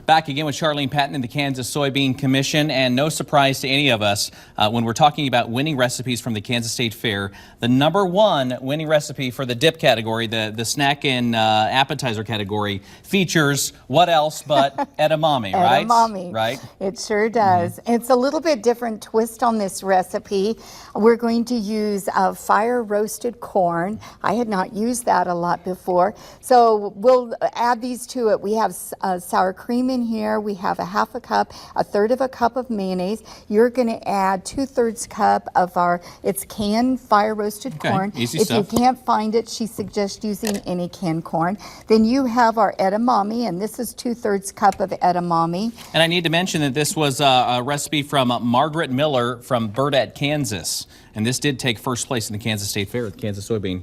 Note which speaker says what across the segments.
Speaker 1: Back again with Charlene Patton and the Kansas Soybean Commission, and no surprise to any of us when we're talking about winning recipes from the Kansas State Fair. The #1 winning recipe for the dip category, the snack and appetizer category, features what else but edamame, right?
Speaker 2: Edamame.
Speaker 1: Right?
Speaker 2: It sure does. It's a little bit different twist on this recipe. We're going to use fire roasted corn. I had not used that a lot before. So we'll add these to it. We have sour cream in here. We have a half a cup, a third of a cup of mayonnaise. You're going to add 2/3 cup of it's canned fire roasted corn.
Speaker 1: Easy
Speaker 2: if
Speaker 1: stuff.
Speaker 2: you can't find it, she suggests using any canned corn. Then you have our edamame, and this is 2/3 cup of edamame.
Speaker 1: And I need to mention that this was a recipe from Margaret Miller from Burdett, Kansas. And this did take first place in the Kansas State Fair, the Kansas Soybean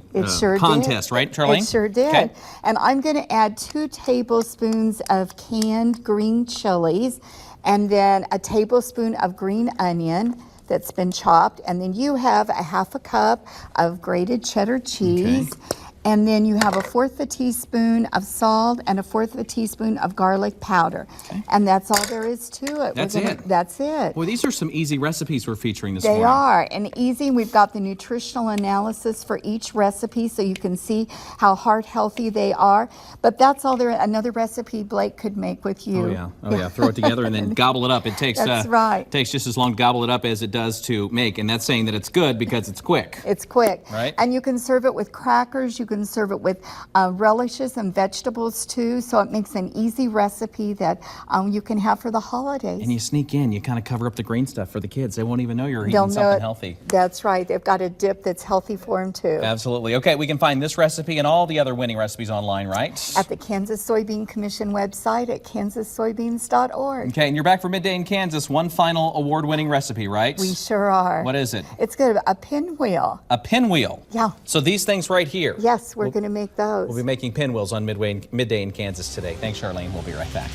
Speaker 1: contest, right, Charlene?
Speaker 2: It sure did.
Speaker 1: Okay.
Speaker 2: And I'm going to add 2 tablespoons of canned green chilies, and then a tablespoon of green onion that's been chopped. And then you have a half a cup of grated cheddar cheese. Okay. And then you have 1/4 teaspoon of salt and 1/4 teaspoon of garlic powder. Okay. And that's all there is to it.
Speaker 1: That's it.
Speaker 2: That's it.
Speaker 1: Well, these are some easy recipes we're featuring this morning.
Speaker 2: They are, and easy. We've got the nutritional analysis for each recipe so you can see how heart healthy they are. But that's all there. Another recipe Blake could make with you.
Speaker 1: Oh yeah. Throw it together and then gobble it up. It takes
Speaker 2: that's right.
Speaker 1: Takes just as long to gobble it up as it does to make, and that's saying that it's good because it's quick.
Speaker 2: It's quick.
Speaker 1: Right.
Speaker 2: And you can serve it with crackers. You can serve it with relishes and vegetables too. So it makes an easy recipe that you can have for the holidays.
Speaker 1: And you sneak in, you kind of cover up the green stuff for the kids. They won't even know you're eating something healthy.
Speaker 2: That's right. They've got a dip that's healthy for them too.
Speaker 1: Absolutely. Okay, we can find this recipe and all the other winning recipes online, right?
Speaker 2: At the Kansas Soybean Commission website at kansassoybeans.org.
Speaker 1: Okay, and you're back for Midday in Kansas. One final award-winning recipe, right?
Speaker 2: We sure are.
Speaker 1: What is it?
Speaker 2: It's good. A pinwheel.
Speaker 1: A pinwheel?
Speaker 2: Yeah.
Speaker 1: So these things right here.
Speaker 2: Yes, we're going to make those.
Speaker 1: We'll be making pinwheels on Midday in Kansas today. Thanks, Charlene. We'll be right back.